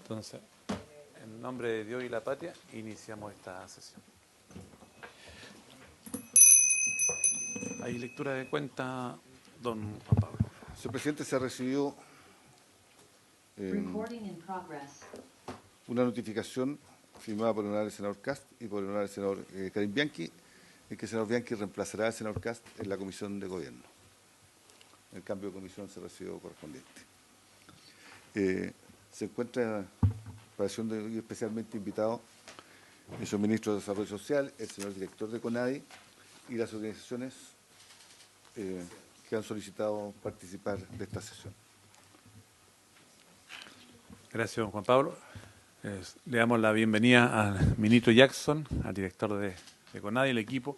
Entonces, en nombre de Dios y la patria, iniciamos esta sesión. Hay lectura de cuenta, don Juan Pablo. Señor presidente, se ha recibido una notificación firmada por el honorable senador Cast y por el honorable senador Karim Bianchi, en que el senador Bianchi reemplazará al senador Cast en la comisión de gobierno. El cambio de comisión se recibió correspondiente. Se encuentra para sesión de hoy especialmente invitado el señor ministro de Desarrollo Social, el señor director de CONADI y las organizaciones que han solicitado participar de esta sesión. Gracias, don Juan Pablo. Le damos la bienvenida al ministro Jackson, al director de CONADI, el equipo,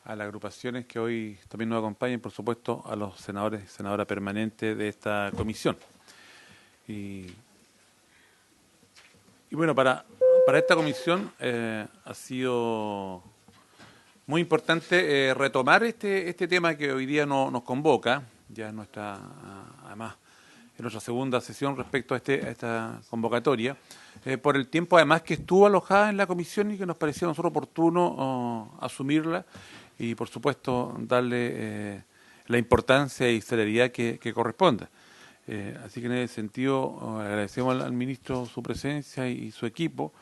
a las agrupaciones que hoy también nos acompañan, y por supuesto a los senadores y senadoras permanentes de esta comisión. Y bueno, para esta comisión ha sido muy importante retomar este tema que hoy día nos convoca, ya en además en nuestra segunda sesión respecto a esta convocatoria, por el tiempo además que estuvo alojada en la comisión y que nos parecía a nosotros oportuno asumirla y por supuesto darle la importancia y celeridad que corresponda. Así que en ese sentido agradecemos al ministro su presencia y su equipo,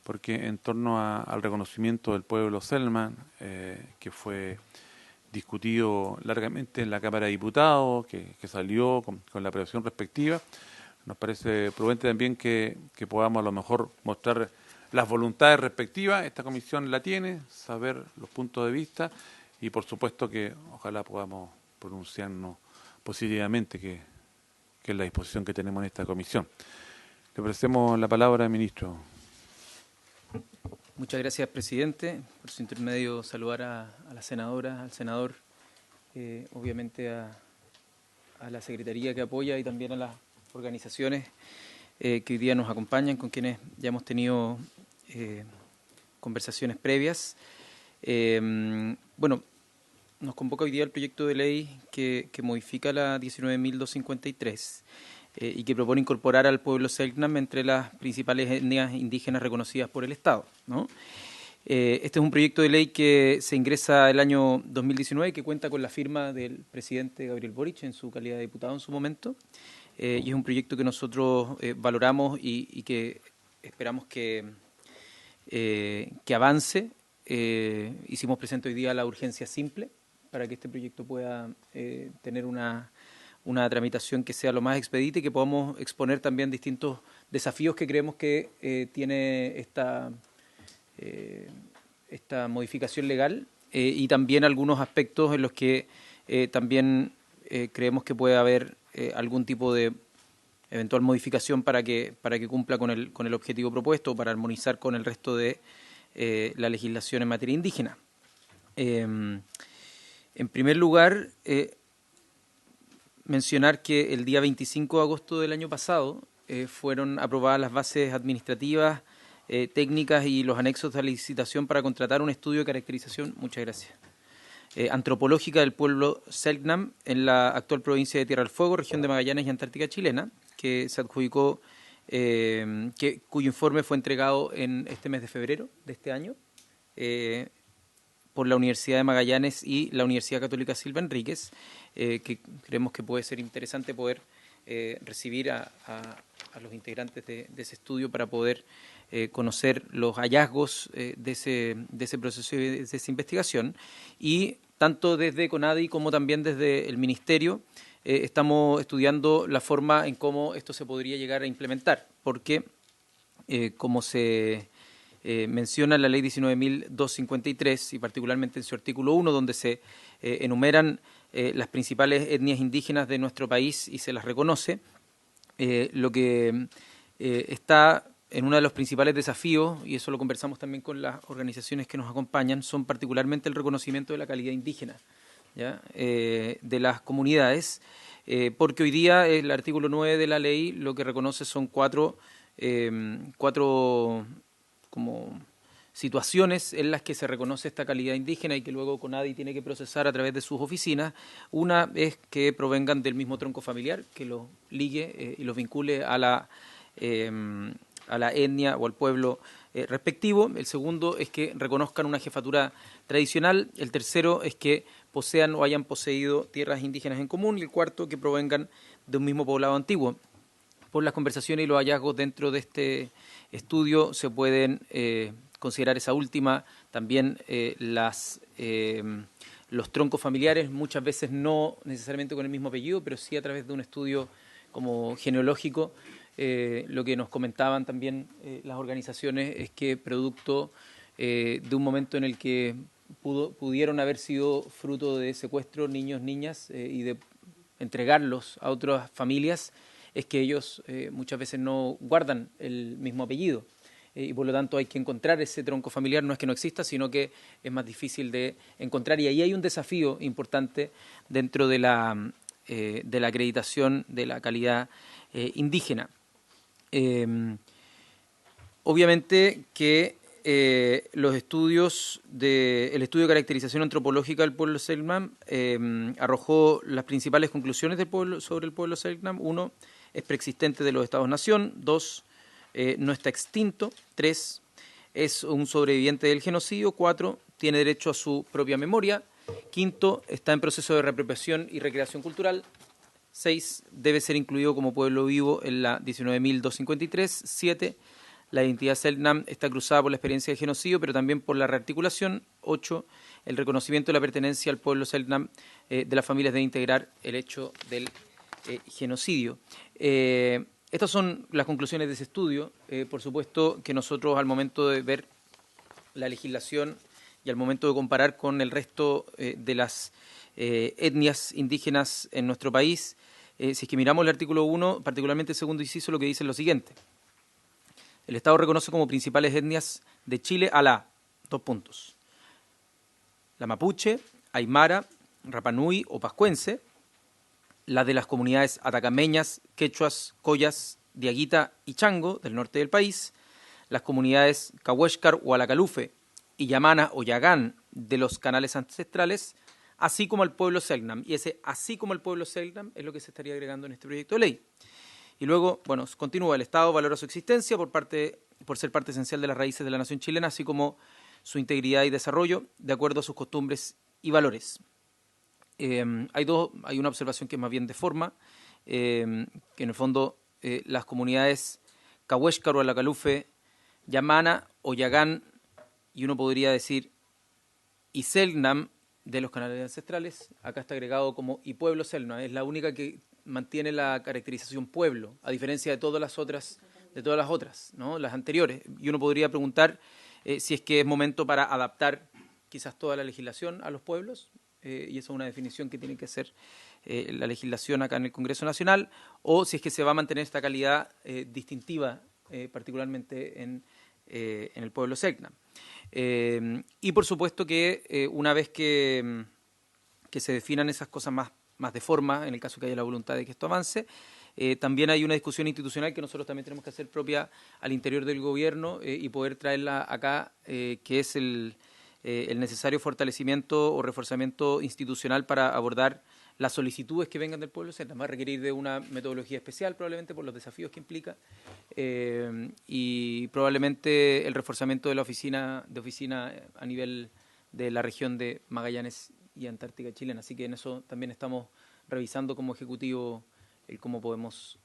porque en torno al reconocimiento del pueblo Selman, que fue discutido largamente en la Cámara de Diputados, que salió con la aprobación respectiva, nos parece prudente también que podamos a lo mejor mostrar las voluntades respectivas. Esta comisión la tiene, saber los puntos de vista y por supuesto que ojalá podamos pronunciarnos positivamente, que es la disposición que tenemos en esta comisión. Le ofrecemos la palabra, ministro. Muchas gracias, presidente. Por su intermedio, saludar a la senadora, al senador, obviamente a la secretaría que apoya y también a las organizaciones que hoy día nos acompañan, con quienes ya hemos tenido conversaciones previas. Bueno, nos convoca hoy día el proyecto de ley que modifica la 19.253 y que propone incorporar al pueblo Selknam entre las principales etnias indígenas reconocidas por el Estado, ¿no? Este es un proyecto de ley que se ingresa el año 2019, que cuenta con la firma del presidente Gabriel Boric en su calidad de diputado en su momento, y es un proyecto que nosotros valoramos y que esperamos que avance. Hicimos presente hoy día la urgencia simple para que este proyecto pueda tener una tramitación que sea lo más expedita y que podamos exponer también distintos desafíos que creemos que tiene esta modificación legal y también algunos aspectos en los que también creemos que puede haber algún tipo de eventual modificación para que cumpla con el objetivo propuesto, para armonizar con el resto de la legislación en materia indígena. En primer lugar, mencionar que el día 25 de agosto del año pasado fueron aprobadas las bases administrativas, técnicas y los anexos de la licitación para contratar un estudio de caracterización, muchas gracias, antropológica del pueblo Selknam en la actual provincia de Tierra del Fuego, región de Magallanes y Antártica chilena, que se adjudicó, cuyo informe fue entregado en este mes de febrero de este año, por la Universidad de Magallanes y la Universidad Católica Silva Enríquez, que creemos que puede ser interesante poder recibir a los integrantes de ese estudio para poder conocer los hallazgos de ese proceso y de esa investigación. Y tanto desde CONADI como también desde el Ministerio estamos estudiando la forma en cómo esto se podría llegar a implementar, porque como se menciona en la ley 19.253 y particularmente en su artículo 1, donde se enumeran las principales etnias indígenas de nuestro país y se las reconoce, lo que está en uno de los principales desafíos, y eso lo conversamos también con las organizaciones que nos acompañan, son particularmente el reconocimiento de la calidad indígena, ¿ya? De las comunidades, porque hoy día el artículo 9 de la ley lo que reconoce son cuatro como situaciones en las que se reconoce esta calidad indígena y que luego CONADI tiene que procesar a través de sus oficinas. Una es que provengan del mismo tronco familiar, que los ligue y los vincule a a la etnia o al pueblo respectivo. El segundo es que reconozcan una jefatura tradicional. El tercero es que posean o hayan poseído tierras indígenas en común. Y el cuarto, que provengan de un mismo poblado antiguo. Por las conversaciones y los hallazgos dentro de este estudio se pueden considerar esa última, también los troncos familiares, muchas veces no necesariamente con el mismo apellido, pero sí a través de un estudio como genealógico. Lo que nos comentaban también las organizaciones es que producto de un momento en el que pudieron haber sido fruto de secuestro niños, niñas y de entregarlos a otras familias, es que ellos muchas veces no guardan el mismo apellido. Y por lo tanto hay que encontrar ese tronco familiar, no es que no exista, sino que es más difícil de encontrar. Y ahí hay un desafío importante dentro de la acreditación de la calidad indígena. Obviamente que el estudio de caracterización antropológica del pueblo Selknam arrojó las principales conclusiones sobre el pueblo Selknam. 1, es preexistente de los Estados-nación. 2, no está extinto. 3, es un sobreviviente del genocidio. 4, tiene derecho a su propia memoria. 5, está en proceso de reapropiación y recreación cultural. 6, debe ser incluido como pueblo vivo en la 19.253. 7, la identidad Selknam está cruzada por la experiencia de genocidio, pero también por la rearticulación. 8, el reconocimiento de la pertenencia al pueblo Selknam de las familias debe integrar el hecho del genocidio. Estas son las conclusiones de ese estudio. Por supuesto que nosotros al momento de ver la legislación y al momento de comparar con el resto de las etnias indígenas en nuestro país, si es que miramos el artículo 1, particularmente el segundo inciso, lo que dice es lo siguiente. El Estado reconoce como principales etnias de Chile a la, 2 puntos, la mapuche, aymara, rapanui o pascuense, las de las comunidades atacameñas, quechuas, collas, diaguita y chango del norte del país, las comunidades cahuéscar o alacalufe y yamana o yagán de los canales ancestrales, así como al pueblo Selknam. Y ese así como al pueblo Selknam es lo que se estaría agregando en este proyecto de ley. Y luego, bueno, continúa, el Estado valora su existencia por ser parte esencial de las raíces de la nación chilena, así como su integridad y desarrollo, de acuerdo a sus costumbres y valores. Hay una observación que es más bien de forma, que en el fondo las comunidades cahuéscar o alacalufe, yamana o yagán, y uno podría decir y Selknam de los canales ancestrales, acá está agregado como y pueblo Selknam, es la única que mantiene la caracterización pueblo, a diferencia de todas las otras, ¿no? Las anteriores. Y uno podría preguntar si es que es momento para adaptar quizás toda la legislación a los pueblos, y esa es una definición que tiene que hacer la legislación acá en el Congreso Nacional, o si es que se va a mantener esta calidad distintiva, particularmente en el pueblo Selknam. Y por supuesto que una vez que se definan esas cosas más de forma, en el caso que haya la voluntad de que esto avance, también hay una discusión institucional que nosotros también tenemos que hacer propia al interior del gobierno y poder traerla acá, que es el necesario fortalecimiento o reforzamiento institucional para abordar las solicitudes que vengan del pueblo. Se va a requerir de una metodología especial, probablemente por los desafíos que implica, y probablemente el reforzamiento de la oficina a nivel de la región de Magallanes y Antártica chilena. Así que en eso también estamos revisando como Ejecutivo el cómo podemos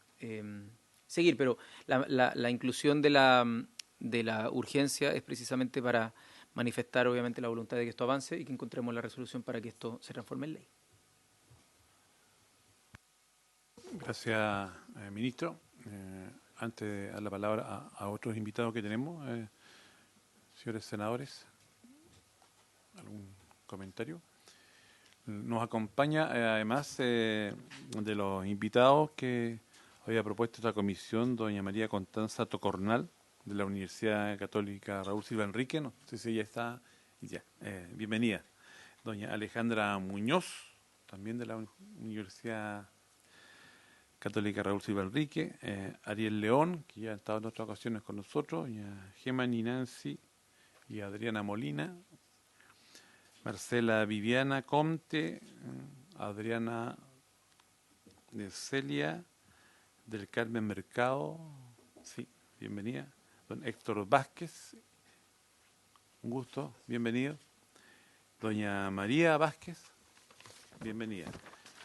seguir. Pero la inclusión de la urgencia es precisamente para manifestar obviamente la voluntad de que esto avance y que encontremos la resolución para que esto se transforme en ley. Gracias, ministro. Antes de dar la palabra a otros invitados que tenemos, señores senadores, ¿algún comentario? Nos acompaña, además de los invitados que había propuesto esta comisión, doña María Constanza Tocornal, de la Universidad Católica Raúl Silva Enrique. No sé si ella está. Ya, bienvenida. Doña Alejandra Muñoz, también de la Universidad Católica Raúl Silva Enrique. Ariel León, que ya ha estado en otras ocasiones con nosotros. Gemani Nancy y Adriana Molina. Marcela Viviana Comte, Adriana de Celia, del Carmen Mercado, sí, bienvenida. Don Héctor Vázquez, un gusto, bienvenido. Doña María Vázquez, bienvenida.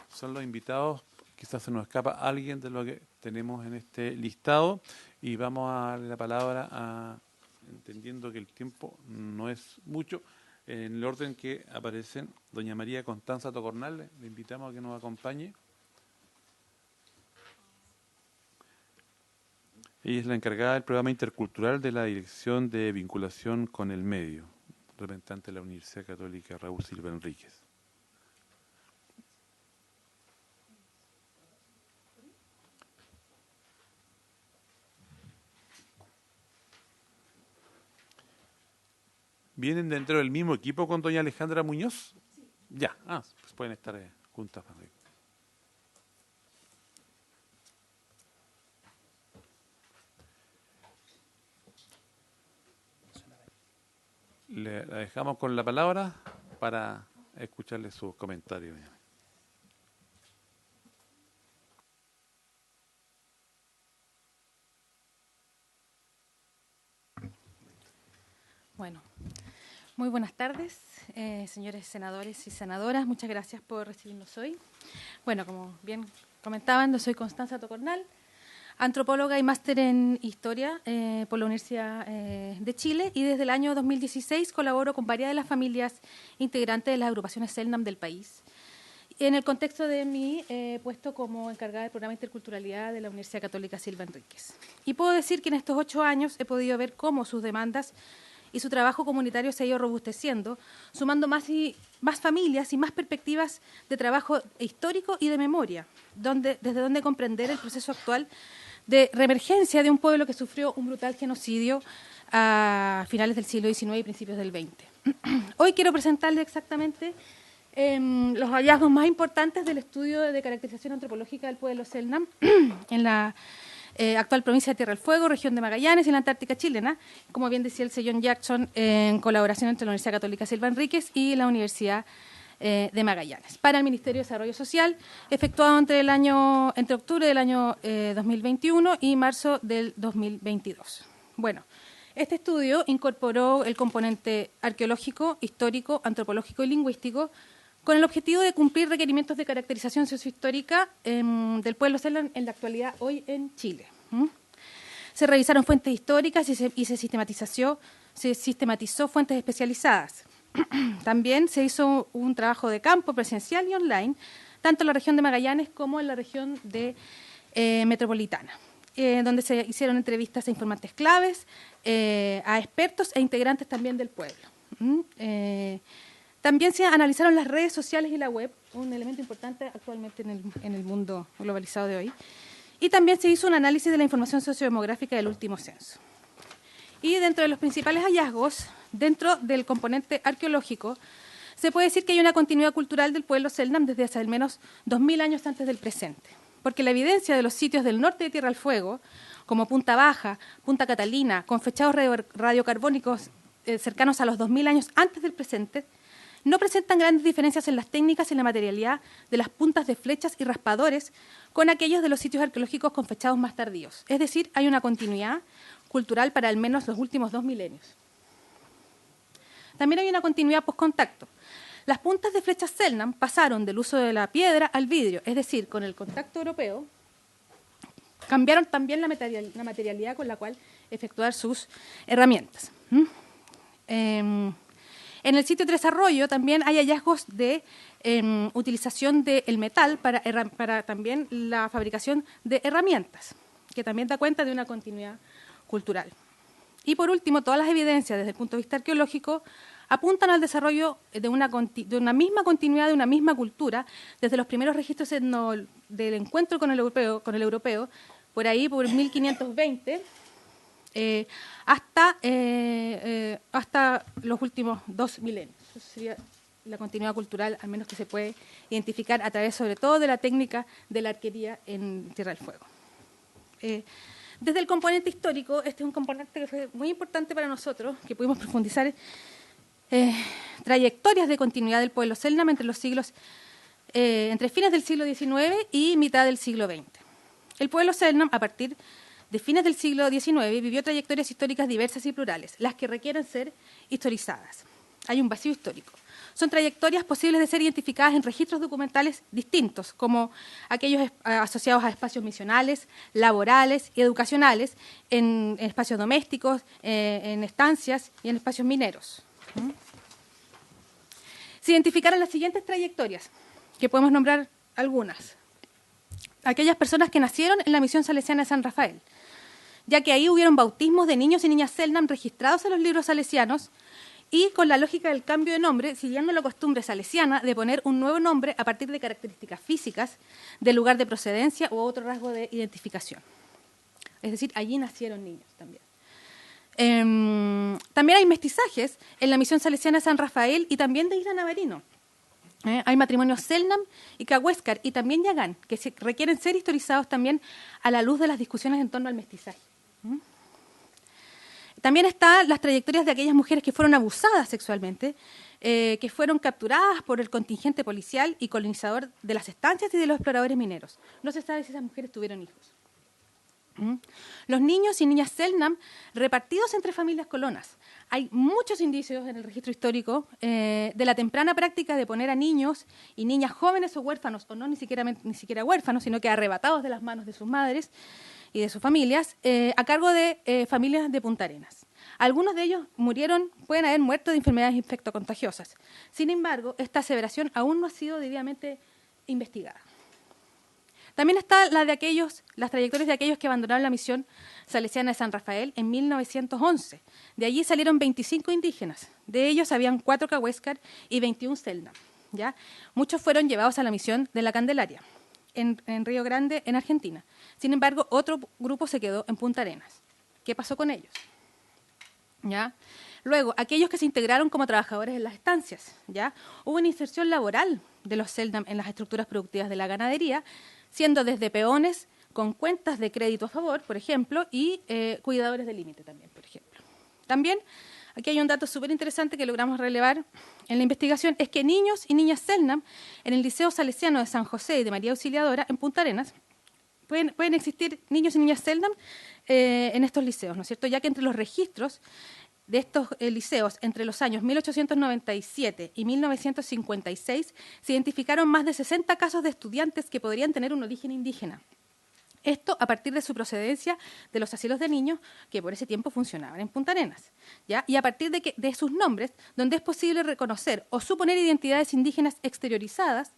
Son los invitados, quizás se nos escapa alguien de lo que tenemos en este listado y vamos a darle la palabra entendiendo que el tiempo no es mucho, en el orden que aparecen doña María Constanza Tocornal, le invitamos a que nos acompañe. Ella es la encargada del programa intercultural de la Dirección de Vinculación con el Medio, representante de la Universidad Católica Raúl Silva Enríquez. ¿Vienen dentro del mismo equipo con doña Alejandra Muñoz? Sí. Ya, pues pueden estar juntas. La dejamos con la palabra para escucharle sus comentarios. Bueno, muy buenas tardes, señores senadores y senadoras. Muchas gracias por recibirnos hoy. Bueno, como bien comentaban, yo soy Constanza Tocornal, antropóloga y máster en Historia por la Universidad de Chile, y desde el año 2016 colaboro con varias de las familias integrantes de las agrupaciones CELNAM del país, en el contexto de mi puesto como encargada del programa de interculturalidad de la Universidad Católica Silva Enríquez. Y puedo decir que en estos 8 años he podido ver cómo sus demandas y su trabajo comunitario se ha ido robusteciendo, sumando más familias y más perspectivas de trabajo histórico y de memoria, desde donde comprender el proceso actual de reemergencia de un pueblo que sufrió un brutal genocidio a finales del siglo XIX y principios del XX. Hoy quiero presentarles exactamente los hallazgos más importantes del estudio de caracterización antropológica del pueblo CELNAM en la actual provincia de Tierra del Fuego, región de Magallanes y en la Antártica chilena, como bien decía el señor Jackson, en colaboración entre la Universidad Católica Silva Enríquez y la Universidad de Magallanes, para el Ministerio de Desarrollo Social, efectuado entre octubre del año 2021 y marzo del 2022. Bueno, este estudio incorporó el componente arqueológico, histórico, antropológico y lingüístico, con el objetivo de cumplir requerimientos de caracterización sociohistórica del pueblo CELNAM en la actualidad hoy en Chile. Se revisaron fuentes históricas y se sistematizó fuentes especializadas. También se hizo un trabajo de campo presencial y online, tanto en la región de Magallanes como en la región de metropolitana, donde se hicieron entrevistas a informantes claves, a expertos e integrantes también del pueblo. También se analizaron las redes sociales y la web, un elemento importante actualmente en el mundo globalizado de hoy. Y también se hizo un análisis de la información sociodemográfica del último censo. Y dentro de los principales hallazgos, dentro del componente arqueológico, se puede decir que hay una continuidad cultural del pueblo CELNAM desde hace al menos 2000 años antes del presente. Porque la evidencia de los sitios del norte de Tierra del Fuego, como Punta Baja, Punta Catalina, con fechados radiocarbónicos cercanos a los 2000 años antes del presente, no presentan grandes diferencias en las técnicas y en la materialidad de las puntas de flechas y raspadores con aquellos de los sitios arqueológicos con fechados más tardíos. Es decir, hay una continuidad cultural para al menos los últimos 2 milenios. También hay una continuidad postcontacto. Las puntas de flechas CELNAM pasaron del uso de la piedra al vidrio, es decir, con el contacto europeo, cambiaron también la materialidad con la cual efectuar sus herramientas. En el sitio Tres Arroyo también hay hallazgos de utilización del metal para también la fabricación de herramientas, que también da cuenta de una continuidad cultural. Y por último, todas las evidencias desde el punto de vista arqueológico apuntan al desarrollo de una misma continuidad, de una misma cultura, desde los primeros registros del encuentro con el europeo, por ahí por 1520, hasta los últimos 2 milenios. Eso sería la continuidad cultural, al menos que se puede identificar a través, sobre todo, de la técnica de la arquería en Tierra del Fuego. Desde el componente histórico, este es un componente que fue muy importante para nosotros, que pudimos profundizar trayectorias de continuidad del pueblo CELNAM entre fines del siglo XIX y mitad del siglo XX. El pueblo CELNAM, a partir de fines del siglo XIX vivió trayectorias históricas diversas y plurales, las que requieren ser historizadas. Hay un vacío histórico. Son trayectorias posibles de ser identificadas en registros documentales distintos, como aquellos asociados a espacios misionales, laborales y educacionales, en espacios domésticos, en estancias y en espacios mineros. Se identificaron las siguientes trayectorias, que podemos nombrar algunas. Aquellas personas que nacieron en la misión salesiana de San Rafael, ya que ahí hubieron bautismos de niños y niñas Selknam registrados en los libros salesianos y con la lógica del cambio de nombre, siguiendo la costumbre salesiana de poner un nuevo nombre a partir de características físicas, del lugar de procedencia u otro rasgo de identificación. Es decir, allí nacieron niños también. También hay mestizajes en la misión salesiana de San Rafael y también de Isla Navarino. Hay matrimonios Selknam y Cahuéscar y también Yagán, que requieren ser historizados también a la luz de las discusiones en torno al mestizaje. También están las trayectorias de aquellas mujeres que fueron abusadas sexualmente, que fueron capturadas por el contingente policial y colonizador de las estancias y de los exploradores mineros. No se sabe si esas mujeres tuvieron hijos. Los niños y niñas Selknam repartidos entre familias colonas. Hay muchos indicios en el registro histórico de la temprana práctica de poner a niños y niñas jóvenes o huérfanos, o no ni siquiera huérfanos, sino que arrebatados de las manos de sus madres y de sus familias, a cargo de familias de Punta Arenas. Algunos de ellos pueden haber muerto de enfermedades infectocontagiosas. Sin embargo, esta aseveración aún no ha sido debidamente investigada. También está las trayectorias de aquellos que abandonaron la misión salesiana de San Rafael en 1911. De allí salieron 25 indígenas. De ellos habían 4 Cahuéscar y 21 Selknam. ¿Ya? Muchos fueron llevados a la misión de la Candelaria, en Río Grande, en Argentina. Sin embargo, otro grupo se quedó en Punta Arenas. ¿Qué pasó con ellos? ¿Ya? Luego, aquellos que se integraron como trabajadores en las estancias. ¿Ya? Hubo una inserción laboral de los Selknam en las estructuras productivas de la ganadería, siendo desde peones con cuentas de crédito a favor, por ejemplo, y cuidadores de límite también, por ejemplo. También, aquí hay un dato súper interesante que logramos relevar en la investigación, es que niños y niñas Selknam en el Liceo Salesiano de San José y de María Auxiliadora, en Punta Arenas, pueden existir niños y niñas Selknam en estos liceos, ¿no es cierto? Ya que entre los registros de estos liceos entre los años 1897 y 1956 se identificaron más de 60 casos de estudiantes que podrían tener un origen indígena. Esto a partir de su procedencia de los asilos de niños que por ese tiempo funcionaban en Punta Arenas, ¿ya? Y a partir de sus nombres, donde es posible reconocer o suponer identidades indígenas exteriorizadas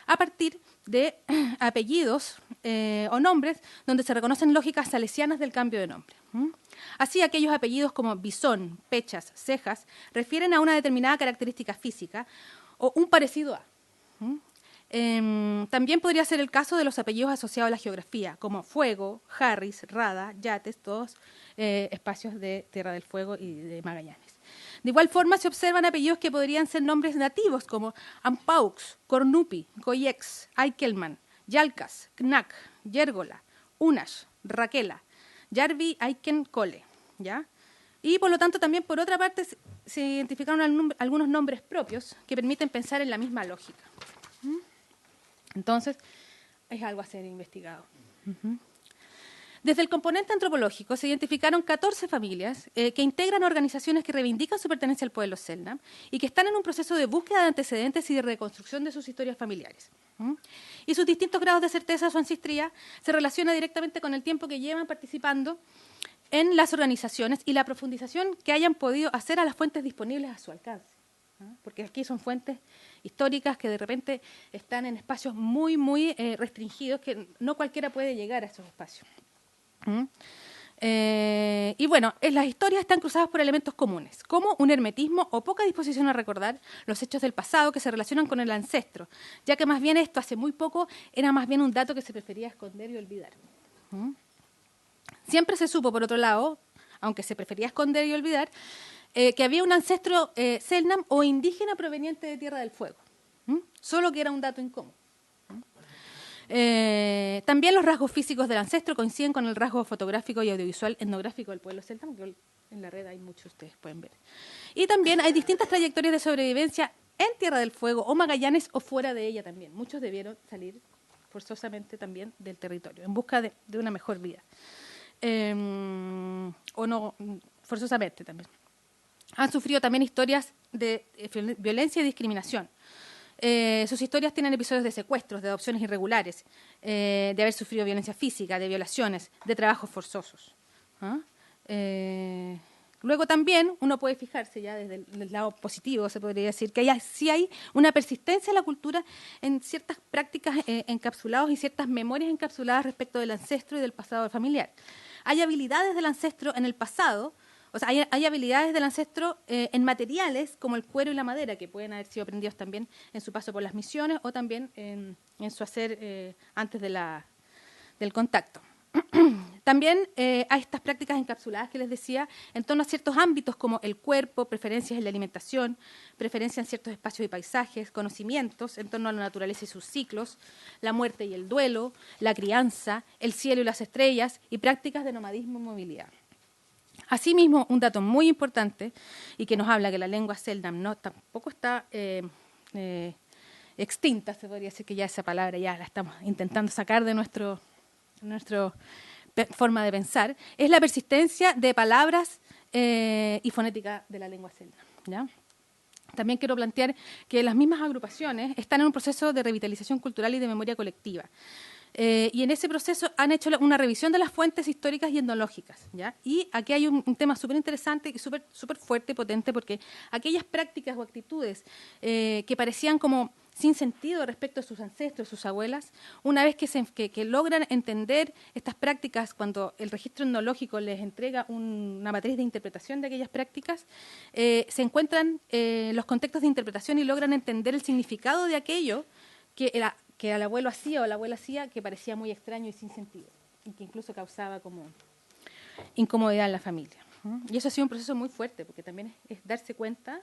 a partir de apellidos o nombres donde se reconocen lógicas salesianas del cambio de nombre. Así, aquellos apellidos como Bisón, Pechas, Cejas, refieren a una determinada característica física o un parecido a. También podría ser el caso de los apellidos asociados a la geografía, como Fuego, Harris, Rada, Yates, todos espacios de Tierra del Fuego y de Magallanes. De igual forma, se observan apellidos que podrían ser nombres nativos, como Ampaux, Cornupi, Coyex, Aikelman, Yalcas, Knack, Yérgola, Unash, Raquela, Yarvi, Aiken, Cole, ¿ya? Y por lo tanto también por otra parte se identificaron algunos nombres propios que permiten pensar en la misma lógica. Entonces, es algo a ser investigado. Desde el componente antropológico se identificaron 14 familias que integran organizaciones que reivindican su pertenencia al pueblo Selknam y que están en un proceso de búsqueda de antecedentes y de reconstrucción de sus historias familiares. Y sus distintos grados de certeza de su ancestría se relaciona directamente con el tiempo que llevan participando en las organizaciones y la profundización que hayan podido hacer a las fuentes disponibles a su alcance. Porque aquí son fuentes históricas que de repente están en espacios muy, muy restringidos, que no cualquiera puede llegar a esos espacios. Y bueno, las historias están cruzadas por elementos comunes, como un hermetismo o poca disposición a recordar los hechos del pasado que se relacionan con el ancestro, ya que más bien esto hace muy poco era más bien un dato que se prefería esconder y olvidar. Siempre se supo, por otro lado, aunque se prefería esconder y olvidar, que había un ancestro Selknam o indígena proveniente de Tierra del Fuego, solo que era un dato incómodo. También los rasgos físicos del ancestro coinciden con el rasgo fotográfico y audiovisual etnográfico del pueblo Selknam, que en la red hay muchos, ustedes pueden ver. Y también hay distintas trayectorias de sobrevivencia en Tierra del Fuego o Magallanes o fuera de ella también. Muchos debieron salir forzosamente también del territorio en busca de una mejor vida. o no forzosamente también. Han sufrido también historias de violencia y discriminación. Sus historias tienen episodios de secuestros, de adopciones irregulares, de haber sufrido violencia física, de violaciones, de trabajos forzosos. ¿Ah? Luego también uno puede fijarse ya desde el lado positivo, se podría decir, que sí hay una persistencia en la cultura en ciertas prácticas encapsuladas y ciertas memorias encapsuladas respecto del ancestro y del pasado familiar. Hay habilidades del ancestro en el pasado, o sea, hay habilidades del ancestro en materiales como el cuero y la madera, que pueden haber sido aprendidos también en su paso por las misiones o también en su hacer antes del contacto. También hay estas prácticas encapsuladas que les decía en torno a ciertos ámbitos como el cuerpo, preferencias en la alimentación, preferencias en ciertos espacios y paisajes, conocimientos en torno a la naturaleza y sus ciclos, la muerte y el duelo, la crianza, el cielo y las estrellas y prácticas de nomadismo y movilidad. Asimismo, un dato muy importante y que nos habla que la lengua Selknam tampoco está extinta, se podría decir que ya esa palabra ya la estamos intentando sacar de nuestra forma de pensar, es la persistencia de palabras y fonética de la lengua Selknam, ¿ya? También quiero plantear que las mismas agrupaciones están en un proceso de revitalización cultural y de memoria colectiva. Y en ese proceso han hecho una revisión de las fuentes históricas y etnológicas, ¿ya? Y aquí hay un tema súper interesante y súper fuerte y potente, porque aquellas prácticas o actitudes que parecían como sin sentido respecto a sus ancestros, sus abuelas, una vez que logran entender estas prácticas, cuando el registro etnológico les entrega una matriz de interpretación de aquellas prácticas, se encuentran los contextos de interpretación y logran entender el significado de aquello que el abuelo hacía o la abuela hacía, que parecía muy extraño y sin sentido, y que incluso causaba como incomodidad en la familia. Y eso ha sido un proceso muy fuerte, porque también es darse cuenta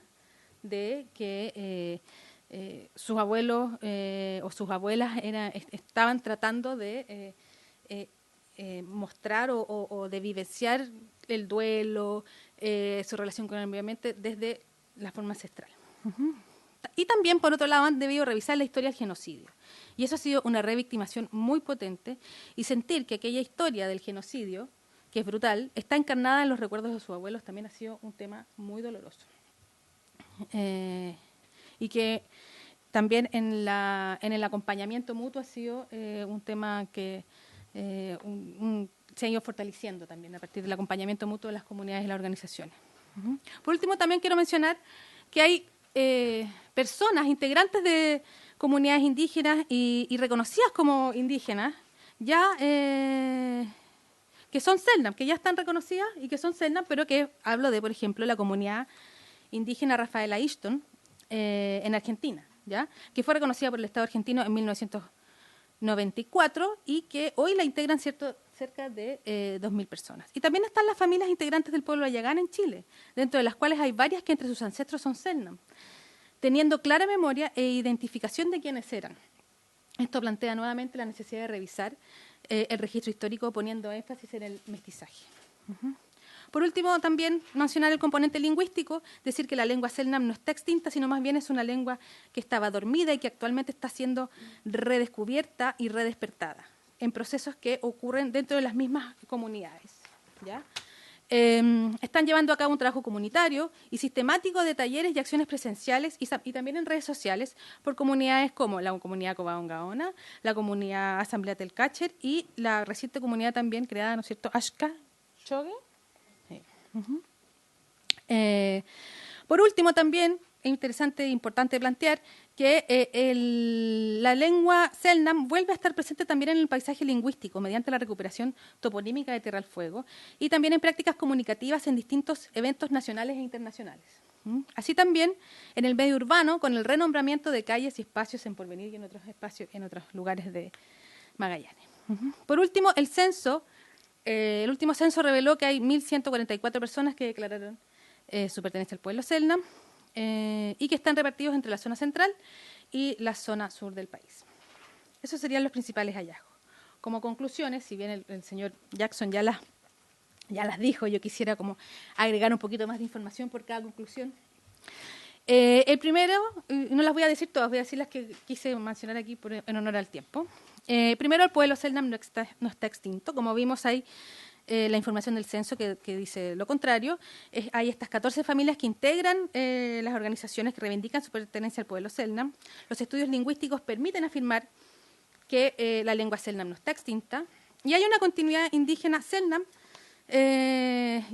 de que sus abuelos o sus abuelas estaban tratando de mostrar o de vivenciar el duelo, su relación con el medio ambiente desde la forma ancestral. Y también, por otro lado, han debido revisar la historia del genocidio. Y eso ha sido una revictimación muy potente, y sentir que aquella historia del genocidio, que es brutal, está encarnada en los recuerdos de sus abuelos, también ha sido un tema muy doloroso. Y que también en el acompañamiento mutuo ha sido un tema que se ha ido fortaleciendo también a partir del acompañamiento mutuo de las comunidades y las organizaciones. Por último, también quiero mencionar que hay personas, integrantes de comunidades indígenas y reconocidas como indígenas, ya que son Selknam, que ya están reconocidas y que son Selknam, pero que hablo de, por ejemplo, la comunidad indígena Rafaela Ishton en Argentina, ¿ya? Que fue reconocida por el Estado argentino en 1994 y que hoy la integran cerca de 2.000 personas. Y también están las familias integrantes del pueblo Ayagán en Chile, dentro de las cuales hay varias que entre sus ancestros son Selknam, teniendo clara memoria e identificación de quiénes eran. Esto plantea nuevamente la necesidad de revisar el registro histórico, poniendo énfasis en el mestizaje. Por último, también mencionar el componente lingüístico, decir que la lengua Selknam no está extinta, sino más bien es una lengua que estaba dormida y que actualmente está siendo redescubierta y redespertada en procesos que ocurren dentro de las mismas comunidades, ¿ya? Están llevando a cabo un trabajo comunitario y sistemático de talleres y acciones presenciales y también en redes sociales por comunidades como la comunidad Covadonga, la comunidad Asamblea Telcacher y la reciente comunidad también creada, ¿no es cierto?, Axca Chogue. Sí. Por último, también es interesante e importante plantear que la lengua Selknam vuelve a estar presente también en el paisaje lingüístico mediante la recuperación toponímica de Tierra del Fuego y también en prácticas comunicativas en distintos eventos nacionales e internacionales. Así también en el medio urbano con el renombramiento de calles y espacios en Porvenir y en otros espacios, en otros lugares de Magallanes. Por último, el último censo reveló que hay 1.144 personas que declararon su pertenencia al pueblo Selknam y que están repartidos entre la zona central y la zona sur del país. Esos serían los principales hallazgos. Como conclusiones, si bien el señor Jackson ya las dijo, yo quisiera como agregar un poquito más de información por cada conclusión. El primero, no las voy a decir todas, voy a decir las que quise mencionar aquí en honor al tiempo. Primero, el pueblo Selknam no está extinto. Como vimos, hay la información del censo que dice lo contrario. Hay estas 14 familias que integran las organizaciones que reivindican su pertenencia al pueblo Selknam. Los estudios lingüísticos permiten afirmar que la lengua Selknam no está extinta. Y hay una continuidad indígena Selknam, y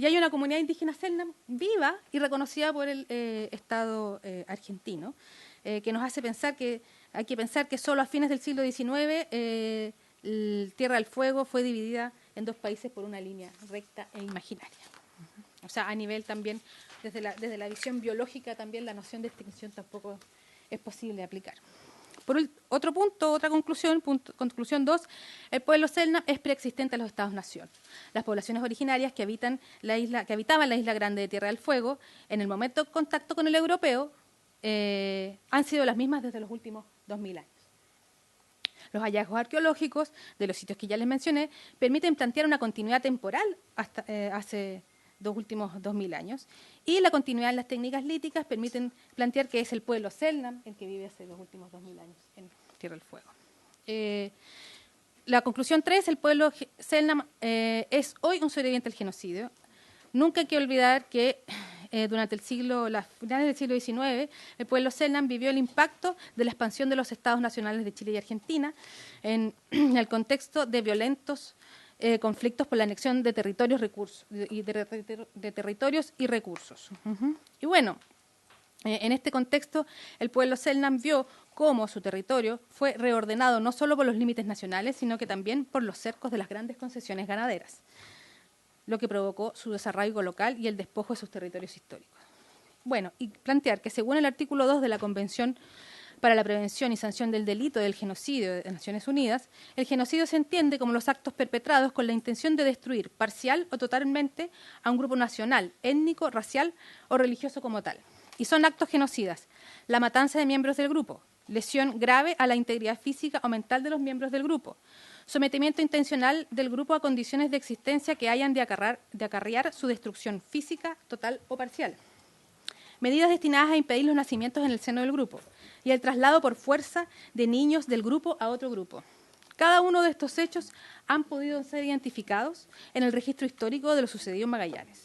hay una comunidad indígena Selknam viva y reconocida por el Estado argentino, que nos hace pensar que hay que pensar que solo a fines del siglo XIX Tierra del Fuego fue dividida en dos países por una línea recta e imaginaria. O sea, a nivel también, desde la visión biológica también la noción de extinción tampoco es posible aplicar. Otro punto, otra conclusión, conclusión 2, el pueblo Selknam es preexistente a los Estados-nación. Las poblaciones originarias que habitaban la isla grande de Tierra del Fuego, en el momento de contacto con el europeo, han sido las mismas desde los últimos 2000 años. Los hallazgos arqueológicos de los sitios que ya les mencioné permiten plantear una continuidad temporal hasta hace los últimos 2000 años, y la continuidad en las técnicas líticas permiten plantear que es el pueblo Selknam el que vive hace los últimos 2000 años en Tierra del Fuego. La conclusión 3, el pueblo Selknam es hoy un sobreviviente del genocidio. Nunca hay que olvidar que durante las finales del siglo XIX, el pueblo Selknam vivió el impacto de la expansión de los estados nacionales de Chile y Argentina en el contexto de violentos conflictos por la anexión de territorios y recursos. Y bueno, en este contexto, el pueblo Selknam vio cómo su territorio fue reordenado no solo por los límites nacionales, sino que también por los cercos de las grandes concesiones ganaderas, lo que provocó su desarraigo local y el despojo de sus territorios históricos. Bueno, y plantear que según el artículo 2 de la Convención para la Prevención y Sanción del Delito del Genocidio de Naciones Unidas, el genocidio se entiende como los actos perpetrados con la intención de destruir parcial o totalmente a un grupo nacional, étnico, racial o religioso como tal. Y son actos genocidas: la matanza de miembros del grupo, lesión grave a la integridad física o mental de los miembros del grupo, sometimiento intencional del grupo a condiciones de existencia que hayan de acarrear su destrucción física, total o parcial, medidas destinadas a impedir los nacimientos en el seno del grupo y el traslado por fuerza de niños del grupo a otro grupo. Cada uno de estos hechos han podido ser identificados en el registro histórico de lo sucedido en Magallanes.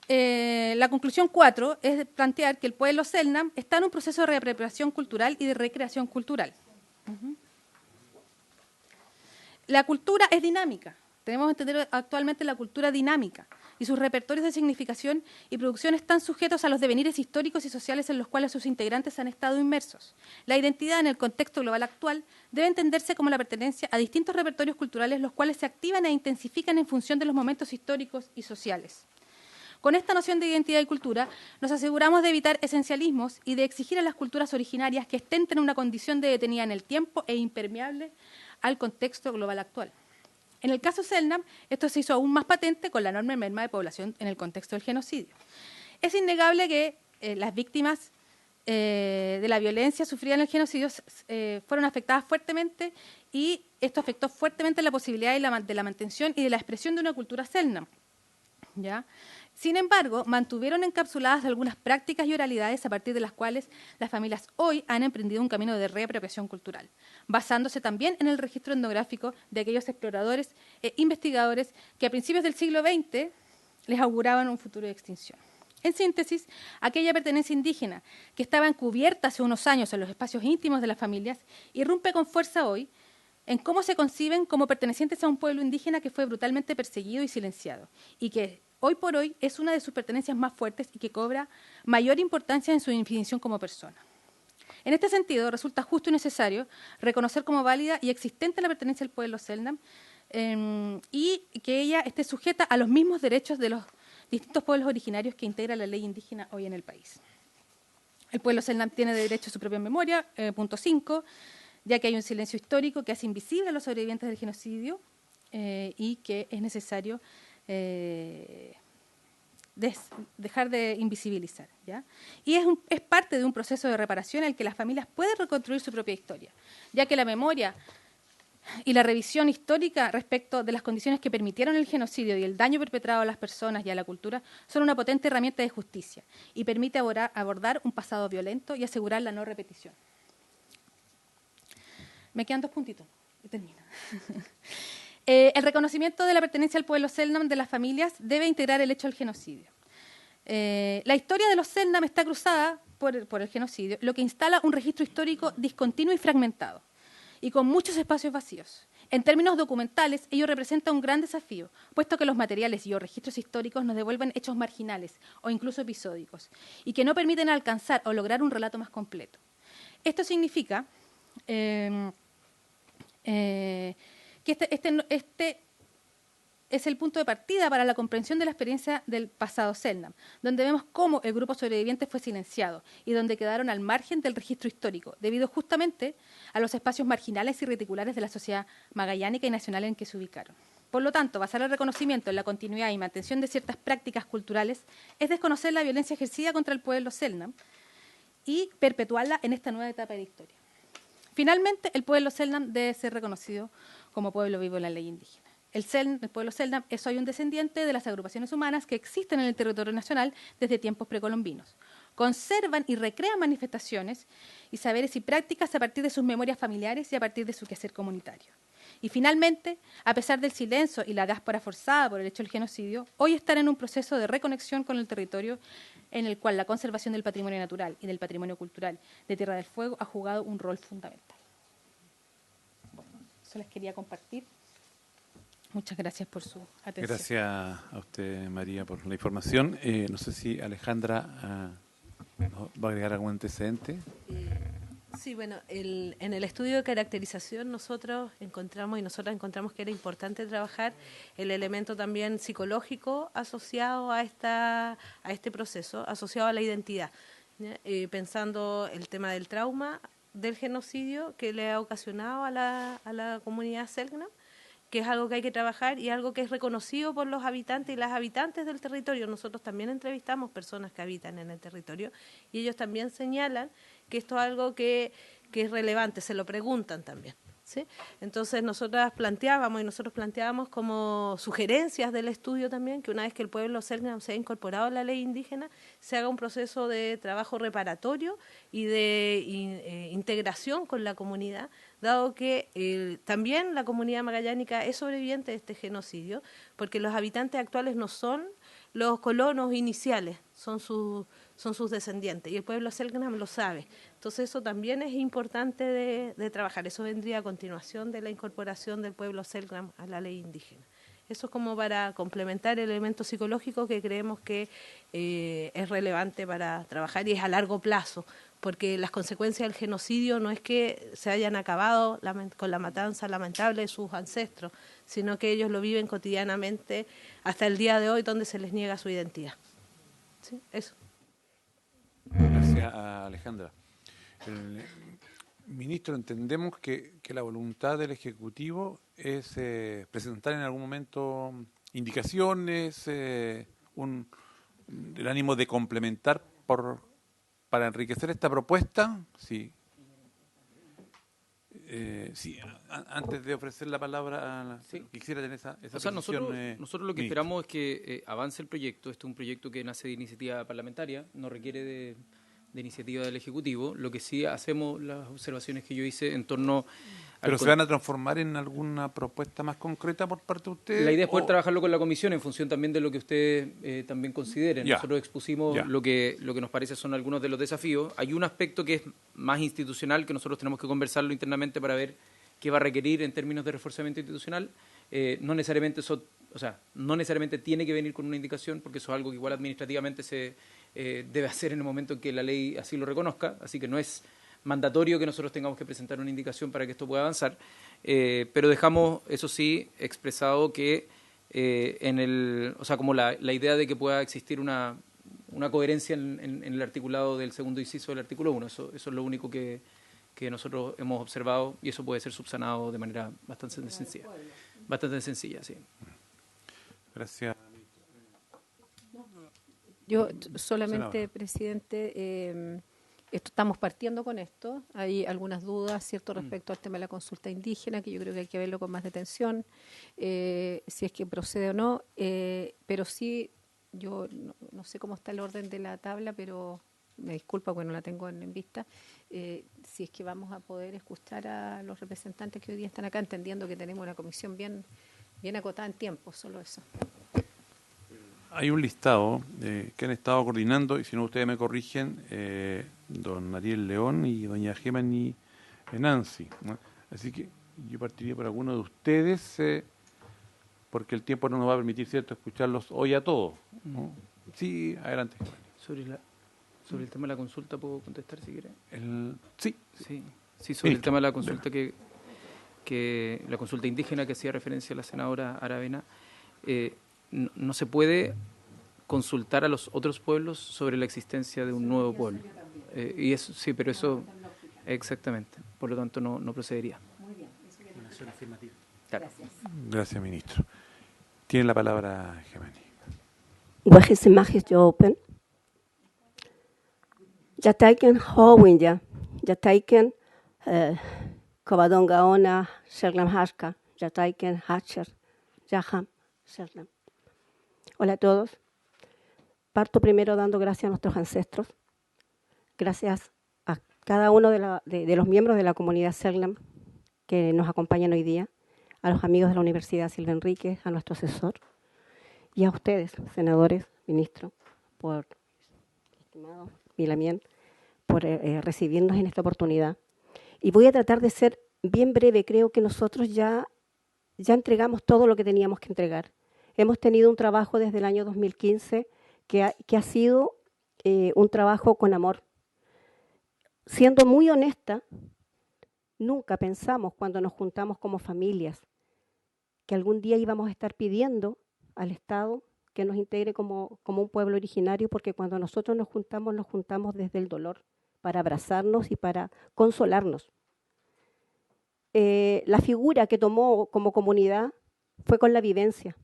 La conclusión 4 es plantear que el pueblo Selknam está en un proceso de reapropiación cultural y de recreación cultural. La cultura es dinámica. Debemos entender actualmente la cultura dinámica y sus repertorios de significación y producción están sujetos a los devenires históricos y sociales en los cuales sus integrantes han estado inmersos. La identidad en el contexto global actual debe entenderse como la pertenencia a distintos repertorios culturales, los cuales se activan e intensifican en función de los momentos históricos y sociales. Con esta noción de identidad y cultura, nos aseguramos de evitar esencialismos y de exigir a las culturas originarias que estén en una condición de detenida en el tiempo e impermeable al contexto global actual. En el caso Selknam, esto se hizo aún más patente con la enorme merma de población en el contexto del genocidio. Es innegable que las víctimas de la violencia sufrida en el genocidio fueron afectadas fuertemente, y esto afectó fuertemente la posibilidad de la mantención y de la expresión de una cultura Selknam, ¿ya? Sin embargo, mantuvieron encapsuladas algunas prácticas y oralidades a partir de las cuales las familias hoy han emprendido un camino de reapropiación cultural, basándose también en el registro etnográfico de aquellos exploradores e investigadores que a principios del siglo XX les auguraban un futuro de extinción. En síntesis, aquella pertenencia indígena que estaba encubierta hace unos años en los espacios íntimos de las familias irrumpe con fuerza hoy en cómo se conciben como pertenecientes a un pueblo indígena que fue brutalmente perseguido y silenciado, y que hoy por hoy es una de sus pertenencias más fuertes y que cobra mayor importancia en su definición como persona. En este sentido, resulta justo y necesario reconocer como válida y existente la pertenencia del pueblo Selknam y que ella esté sujeta a los mismos derechos de los distintos pueblos originarios que integra la ley indígena hoy en el país. El pueblo Selknam tiene derecho a su propia memoria, punto 5, ya que hay un silencio histórico que hace invisible a los sobrevivientes del genocidio y que es necesario dejar de invisibilizar, ¿ya? Y es parte de un proceso de reparación en el que las familias pueden reconstruir su propia historia, ya que la memoria y la revisión histórica respecto de las condiciones que permitieron el genocidio y el daño perpetrado a las personas y a la cultura son una potente herramienta de justicia y permite abordar un pasado violento y asegurar la no repetición. Me quedan 2 puntitos y termino. El reconocimiento de la pertenencia al pueblo Selknam de las familias debe integrar el hecho del genocidio. La historia de los Selknam está cruzada por el genocidio, lo que instala un registro histórico discontinuo y fragmentado, y con muchos espacios vacíos. En términos documentales, ello representa un gran desafío, puesto que los materiales y o registros históricos nos devuelven hechos marginales o incluso episódicos, y que no permiten alcanzar o lograr un relato más completo. Esto significa que este es el punto de partida para la comprensión de la experiencia del pasado Selknam, donde vemos cómo el grupo sobreviviente fue silenciado y donde quedaron al margen del registro histórico, debido justamente a los espacios marginales y reticulares de la sociedad magallánica y nacional en que se ubicaron. Por lo tanto, basar el reconocimiento en la continuidad y mantención de ciertas prácticas culturales es desconocer la violencia ejercida contra el pueblo Selknam y perpetuarla en esta nueva etapa de la historia. Finalmente, el pueblo Selknam debe ser reconocido como pueblo vivo en la ley indígena. El pueblo Selknam es hoy un descendiente de las agrupaciones humanas que existen en el territorio nacional desde tiempos precolombinos. Conservan y recrean manifestaciones y saberes y prácticas a partir de sus memorias familiares y a partir de su quehacer comunitario. Y finalmente, a pesar del silencio y la diáspora forzada por el hecho del genocidio, hoy están en un proceso de reconexión con el territorio en el cual la conservación del patrimonio natural y del patrimonio cultural de Tierra del Fuego ha jugado un rol fundamental. Bueno, eso les quería compartir. Muchas gracias por su atención. Gracias a usted, María, por la información. No sé si Alejandra nos va a agregar algún antecedente. Sí, bueno, en el estudio de caracterización nosotros encontramos que era importante trabajar el elemento también psicológico asociado a este proceso, asociado a la identidad, pensando el tema del trauma del genocidio que le ha ocasionado a la comunidad Selknam, que es algo que hay que trabajar y algo que es reconocido por los habitantes y las habitantes del territorio. Nosotros también entrevistamos personas que habitan en el territorio y ellos también señalan que esto es algo que es relevante, se lo preguntan también, ¿sí? Entonces nosotros planteábamos como sugerencias del estudio también que una vez que el pueblo Selknam se ha incorporado a la ley indígena, se haga un proceso de trabajo reparatorio y de integración con la comunidad, dado que también la comunidad magallánica es sobreviviente de este genocidio, porque los habitantes actuales no son los colonos iniciales, son sus descendientes, y el pueblo Selknam lo sabe. Entonces eso también es importante de trabajar, eso vendría a continuación de la incorporación del pueblo Selknam a la ley indígena. Eso es como para complementar el elemento psicológico que creemos que es relevante para trabajar y es a largo plazo, porque las consecuencias del genocidio no es que se hayan acabado con la matanza lamentable de sus ancestros, sino que ellos lo viven cotidianamente hasta el día de hoy, donde se les niega su identidad. ¿Sí? Eso. Gracias a Alejandra. Ministro, entendemos que la voluntad del Ejecutivo es presentar en algún momento indicaciones, el ánimo de complementar para enriquecer esta propuesta. Sí. Sí, antes de ofrecer la palabra, sí, quisiera tener esa o sea, nosotros lo que ministro. esperamos es que avance el proyecto. Este es un proyecto que nace de iniciativa parlamentaria, no requiere de iniciativa del Ejecutivo. Lo que sí hacemos, las observaciones que yo hice en torno ¿Pero se van a transformar en alguna propuesta más concreta por parte de ustedes? La idea es poder trabajarlo con la comisión en función también de lo que ustedes también consideren. Ya. Nosotros expusimos lo que nos parece son algunos de los desafíos. Hay un aspecto que es más institucional, que nosotros tenemos que conversarlo internamente para ver qué va a requerir en términos de reforzamiento institucional. No necesariamente tiene que venir con una indicación, porque eso es algo que igual administrativamente se debe hacer en el momento en que la ley así lo reconozca, así que no es mandatorio que nosotros tengamos que presentar una indicación para que esto pueda avanzar, pero dejamos, eso sí, expresado que como la idea de que pueda existir una coherencia en el articulado del segundo inciso del artículo 1, eso es lo único que nosotros hemos observado, y eso puede ser subsanado de manera bastante sencilla, sí. Gracias. Yo solamente, presidente, estamos partiendo con esto. Hay algunas dudas, ¿cierto?, respecto al tema de la consulta indígena, que yo creo que hay que verlo con más detención, si es que procede o no, pero sí, yo no sé cómo está el orden de la tabla, pero me disculpa porque no la tengo en vista, si es que vamos a poder escuchar a los representantes que hoy día están acá, entendiendo que tenemos una comisión bien acotada en tiempo, solo eso. Hay un listado que han estado coordinando, y si no ustedes me corrigen, don Ariel León y doña Gemani Nancy, ¿no? Así que yo partiría por alguno de ustedes, porque el tiempo no nos va a permitir, ¿cierto?, escucharlos hoy a todos, ¿no? Sí, adelante. Sobre el tema de la consulta, ¿puedo contestar si quiere? Sí, sobre el tema de la consulta que la consulta indígena que hacía referencia a la senadora Aravena, no se puede consultar a los otros pueblos sobre la existencia de un nuevo pueblo. Y eso, sí, pero eso, exactamente, por lo tanto no procedería. Muy bien. Una acción afirmativa. Gracias. Gracias, ministro. Tiene la palabra Gemani. Guajisimajis Open. Yataiken Howinja, Yataiken Covadongaona, Sherlam Hashka, Yataiken Hatcher, Yaham, Sherlam. Hola a todos. Parto primero dando gracias a nuestros ancestros, gracias a cada uno de los miembros de la comunidad Sherlam que nos acompañan hoy día, a los amigos de la Universidad Silva Enríquez, a nuestro asesor, y a ustedes, senadores, ministro, estimado Milamien, por recibirnos en esta oportunidad. Y voy a tratar de ser bien breve. Creo que nosotros ya entregamos todo lo que teníamos que entregar. Hemos tenido un trabajo desde el año 2015 que ha sido un trabajo con amor. Siendo muy honesta, nunca pensamos cuando nos juntamos como familias que algún día íbamos a estar pidiendo al Estado que nos integre como un pueblo originario, porque cuando nosotros nos juntamos desde el dolor, para abrazarnos y para consolarnos. La figura que tomó como comunidad fue con la vivencia,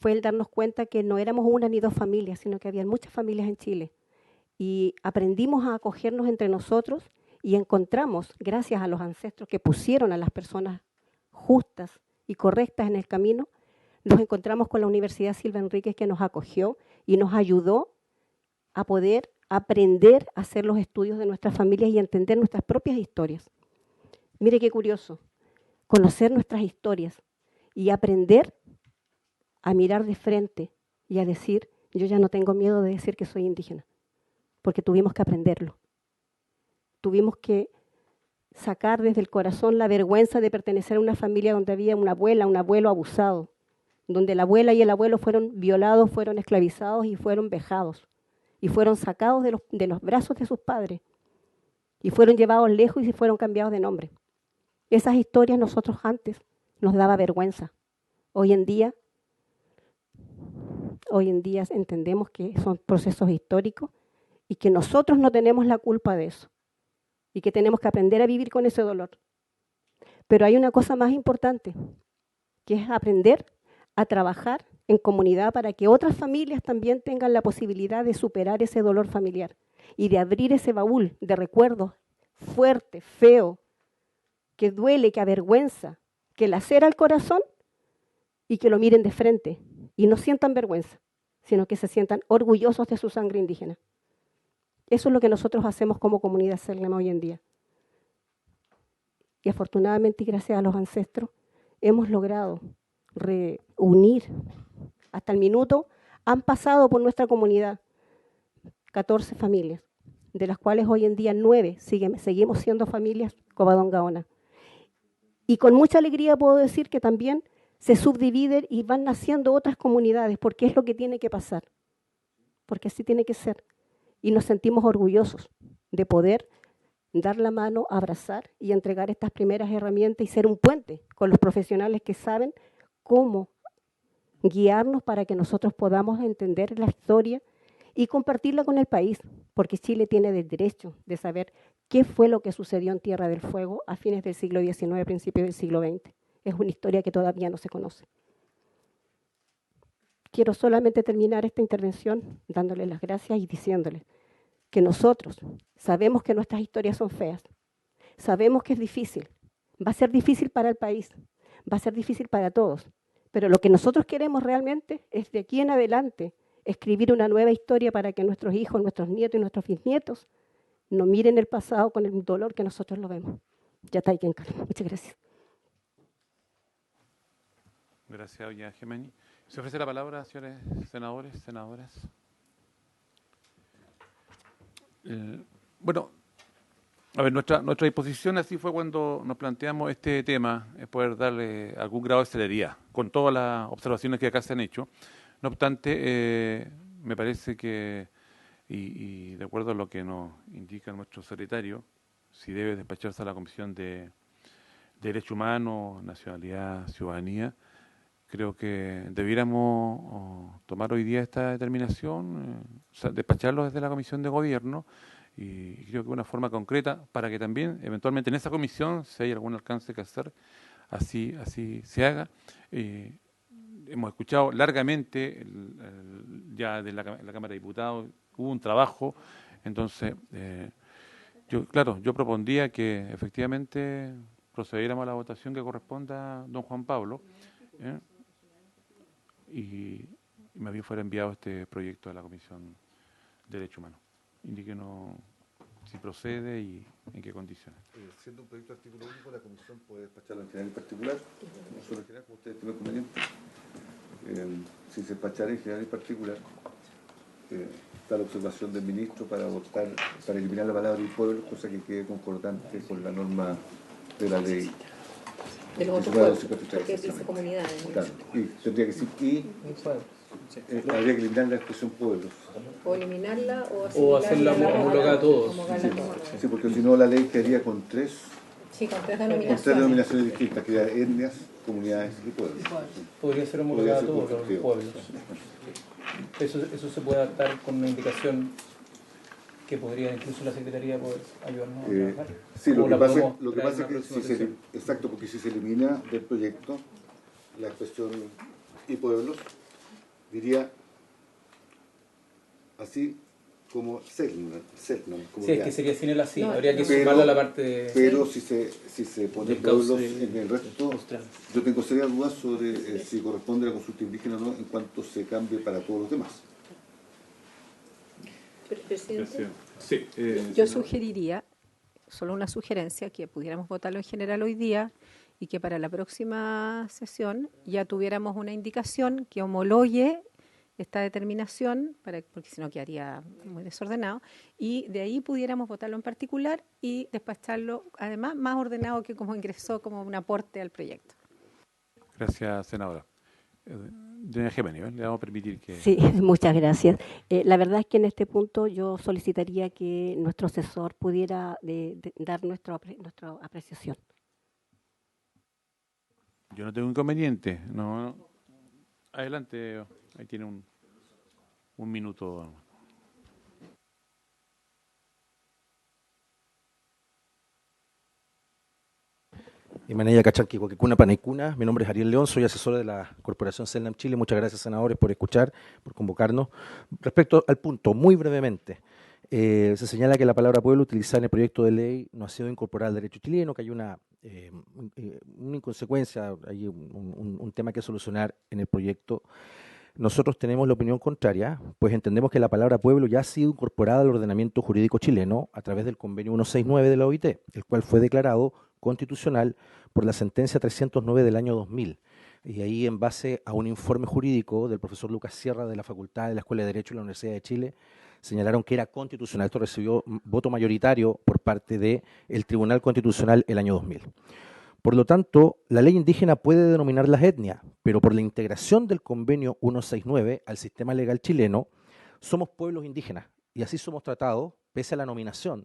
fue el darnos cuenta que no éramos una ni dos familias, sino que había muchas familias en Chile. Y aprendimos a acogernos entre nosotros y encontramos, gracias a los ancestros que pusieron a las personas justas y correctas en el camino, nos encontramos con la Universidad Silva Enríquez, que nos acogió y nos ayudó a poder aprender a hacer los estudios de nuestras familias y entender nuestras propias historias. Mire qué curioso, conocer nuestras historias y aprender a mirar de frente y a decir, yo ya no tengo miedo de decir que soy indígena, porque tuvimos que aprenderlo. Tuvimos que sacar desde el corazón la vergüenza de pertenecer a una familia donde había una abuela, un abuelo abusado, donde la abuela y el abuelo fueron violados, fueron esclavizados y fueron vejados, y fueron sacados de los brazos de sus padres, y fueron llevados lejos y fueron cambiados de nombre. Esas historias nosotros antes nos daba vergüenza. Hoy en día entendemos que son procesos históricos y que nosotros no tenemos la culpa de eso y que tenemos que aprender a vivir con ese dolor. Pero hay una cosa más importante, que es aprender a trabajar en comunidad para que otras familias también tengan la posibilidad de superar ese dolor familiar y de abrir ese baúl de recuerdos fuerte, feo, que duele, que avergüenza, que lacera el corazón, y que lo miren de frente y no sientan vergüenza, sino que se sientan orgullosos de su sangre indígena. Eso es lo que nosotros hacemos como comunidad Selknam hoy en día. Y afortunadamente, y gracias a los ancestros, hemos logrado reunir. Hasta el minuto han pasado por nuestra comunidad 14 familias, de las cuales hoy en día 9 seguimos siendo familias Covadonga-Ona. Y con mucha alegría puedo decir que también se subdividen y van naciendo otras comunidades, porque es lo que tiene que pasar, porque así tiene que ser. Y nos sentimos orgullosos de poder dar la mano, abrazar y entregar estas primeras herramientas y ser un puente con los profesionales que saben cómo guiarnos para que nosotros podamos entender la historia y compartirla con el país, porque Chile tiene el derecho de saber qué fue lo que sucedió en Tierra del Fuego a fines del siglo XIX, principios del siglo XX. Es una historia que todavía no se conoce. Quiero solamente terminar esta intervención dándole las gracias y diciéndole que nosotros sabemos que nuestras historias son feas, sabemos que es difícil, va a ser difícil para el país, va a ser difícil para todos, pero lo que nosotros queremos realmente es de aquí en adelante escribir una nueva historia para que nuestros hijos, nuestros nietos y nuestros bisnietos no miren el pasado con el dolor que nosotros lo vemos. Ya está ahí, muchas gracias. Gracias, doña Gemeni. Se ofrece la palabra, señores senadores, senadoras. Bueno, a ver, nuestra disposición así fue cuando nos planteamos este tema, es poder darle algún grado de celeridad, con todas las observaciones que acá se han hecho. No obstante, me parece que, y de acuerdo a lo que nos indica nuestro secretario, si debe despacharse a la Comisión de Derechos Humanos, Nacionalidad, Ciudadanía, creo que debiéramos tomar hoy día esta determinación, despacharlo desde la Comisión de Gobierno, y creo que una forma concreta para que también, eventualmente en esa comisión, si hay algún alcance que hacer, así se haga. Hemos escuchado largamente, ya de la Cámara de Diputados, hubo un trabajo, entonces, yo propondría que efectivamente procediéramos a la votación que corresponda a don Juan Pablo, y más bien fuera enviado este proyecto a la Comisión de Derechos Humanos. Indíquenos si procede y en qué condiciones. Siendo un proyecto de artículo único, la Comisión puede despacharlo en general y en particular, no solo en general, como ustedes estimen conveniente. Si se despachara en general y en particular, está la observación del ministro para votar, para eliminar la palabra y pueblo, cosa que quede concordante con la norma de la ley. De los otros pueblos, porque dice comunidades. Claro, y tendría que decir habría que eliminar la expresión pueblos. O eliminarla o hacerla homologada a todos. Sí, porque si no la ley quedaría con tres denominaciones distintas, que eran etnias, comunidades y pueblos. Podría ser homologada a todos los pueblos. Eso se puede adaptar con una indicación que podría incluso la Secretaría poder ayudarnos a trabajar. Sí, lo que pasa es que exacto, porque si se elimina del proyecto la expresión y pueblos, diría así como Selknam. Sí, es que sería sin el así, habría que sumarla a la parte de... Pero si se pone pueblos en el resto, yo tengo serias dudas sobre si corresponde a la consulta indígena o no en cuanto se cambie para todos los demás. Presidente, sí, yo sugeriría, solo una sugerencia, que pudiéramos votarlo en general hoy día y que para la próxima sesión ya tuviéramos una indicación que homologue esta determinación, porque si no quedaría muy desordenado, y de ahí pudiéramos votarlo en particular y despacharlo, además, más ordenado que como ingresó como un aporte al proyecto. Gracias, senadora. Doña Gemeni, le vamos a permitir que... Sí, muchas gracias. La verdad es que en este punto yo solicitaría que nuestro asesor pudiera dar nuestra apreciación. Yo no tengo inconveniente. No. Adelante, ahí tiene un minuto. Imanaya Cachanqui, Coquecuna, Panaicuna. Mi nombre es Ariel León, soy asesor de la Corporación Selknam Chile. Muchas gracias, senadores, por escuchar, por convocarnos. Respecto al punto, muy brevemente, se señala que la palabra pueblo utilizada en el proyecto de ley no ha sido incorporada al derecho chileno, que hay una inconsecuencia, hay un tema que solucionar en el proyecto. Nosotros tenemos la opinión contraria, pues entendemos que la palabra pueblo ya ha sido incorporada al ordenamiento jurídico chileno a través del convenio 169 de la OIT, el cual fue declarado constitucional por la sentencia 309 del año 2000. Y ahí, en base a un informe jurídico del profesor Lucas Sierra de la Facultad de la Escuela de Derecho de la Universidad de Chile, señalaron que era constitucional. Esto recibió voto mayoritario por parte del Tribunal Constitucional el año 2000. Por lo tanto, la ley indígena puede denominar las etnias, pero por la integración del convenio 169 al sistema legal chileno, somos pueblos indígenas y así somos tratados, pese a la nominación.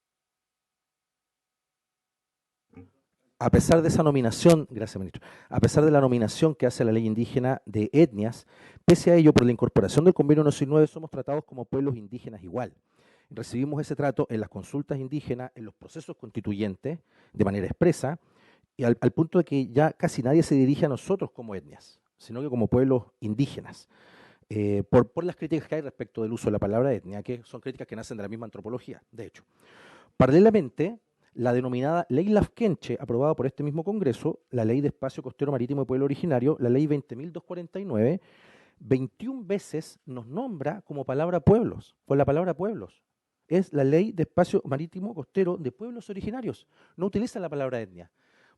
A pesar de esa nominación, gracias ministro, a pesar de la nominación que hace la ley indígena de etnias, pese a ello, por la incorporación del convenio 169, somos tratados como pueblos indígenas igual. Recibimos ese trato en las consultas indígenas, en los procesos constituyentes, de manera expresa, y al punto de que ya casi nadie se dirige a nosotros como etnias, sino que como pueblos indígenas, por las críticas que hay respecto del uso de la palabra etnia, que son críticas que nacen de la misma antropología, de hecho. Paralelamente, la denominada Ley Lafkenche, aprobada por este mismo Congreso, la Ley de Espacio Costero Marítimo y Pueblo Originario, la Ley 20.249, 21 veces nos nombra como palabra pueblos, con la palabra pueblos. Es la ley de espacio marítimo costero de pueblos originarios. No utiliza la palabra etnia.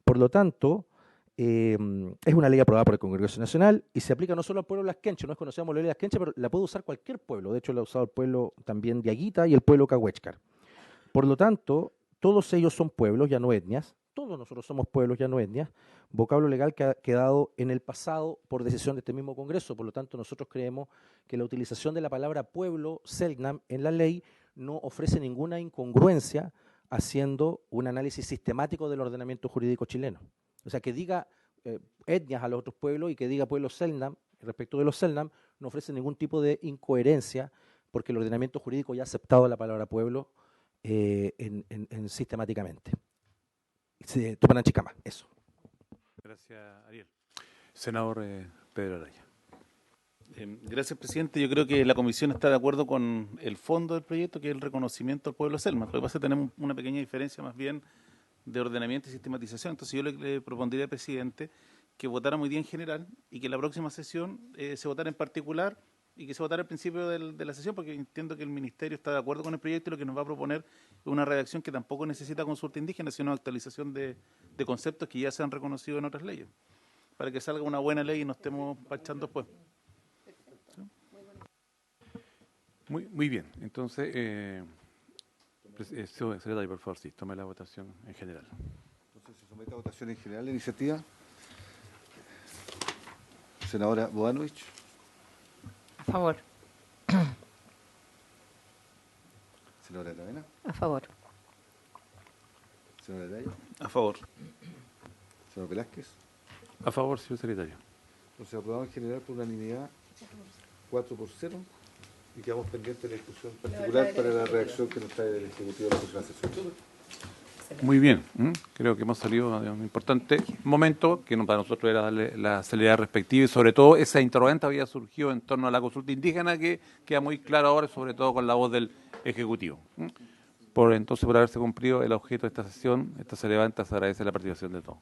Por lo tanto, es una ley aprobada por el Congreso Nacional y se aplica no solo al pueblo de Las Quenches, no es conocida como la ley de Las Quenches, pero la puede usar cualquier pueblo. De hecho, la ha usado el pueblo también de Aguita y el pueblo Cahuéscar. Por lo tanto, todos ellos son pueblos, ya no etnias. Todos nosotros somos pueblos, ya no etnias. Vocablo legal que ha quedado en el pasado por decisión de este mismo Congreso. Por lo tanto, nosotros creemos que la utilización de la palabra pueblo, Selknam, en la ley no ofrece ninguna incongruencia haciendo un análisis sistemático del ordenamiento jurídico chileno. O sea, que diga etnias a los otros pueblos y que diga pueblo Selknam, respecto de los Selknam, no ofrece ningún tipo de incoherencia porque el ordenamiento jurídico ya ha aceptado la palabra pueblo sistemáticamente. Tupananchicama, eso. Gracias, Ariel. Senador Pedro Araya. Gracias, presidente. Yo creo que la comisión está de acuerdo con el fondo del proyecto, que es el reconocimiento al pueblo Selma. Lo que pasa es que tenemos una pequeña diferencia más bien de ordenamiento y sistematización. Entonces yo le propondría al presidente que votara muy bien en general y que la próxima sesión se votara en particular y que se votara al principio de la sesión, porque entiendo que el Ministerio está de acuerdo con el proyecto y lo que nos va a proponer es una redacción que tampoco necesita consulta indígena, sino actualización de conceptos que ya se han reconocido en otras leyes, para que salga una buena ley y no estemos parchando después. Muy bien. Entonces, secretario, por favor, sí, tome la votación en general. Entonces se somete a votación en general la iniciativa. Senadora Bodanovich. A favor. Senadora Aravena. A favor. Senadora Araya. A favor. Senador Velázquez. A favor, señor secretario. Entonces aprobado en general por unanimidad 4-0 y quedamos pendientes de la discusión particular para la reacción que nos trae el Ejecutivo de la próxima sesión. Muy bien. Creo que hemos salido de un importante momento que para nosotros era darle la celeridad respectiva y sobre todo esa interrogante había surgido en torno a la consulta indígena que queda muy claro ahora, sobre todo con la voz del Ejecutivo. Por haberse cumplido el objeto de esta sesión, esta se levanta, se agradece la participación de todos.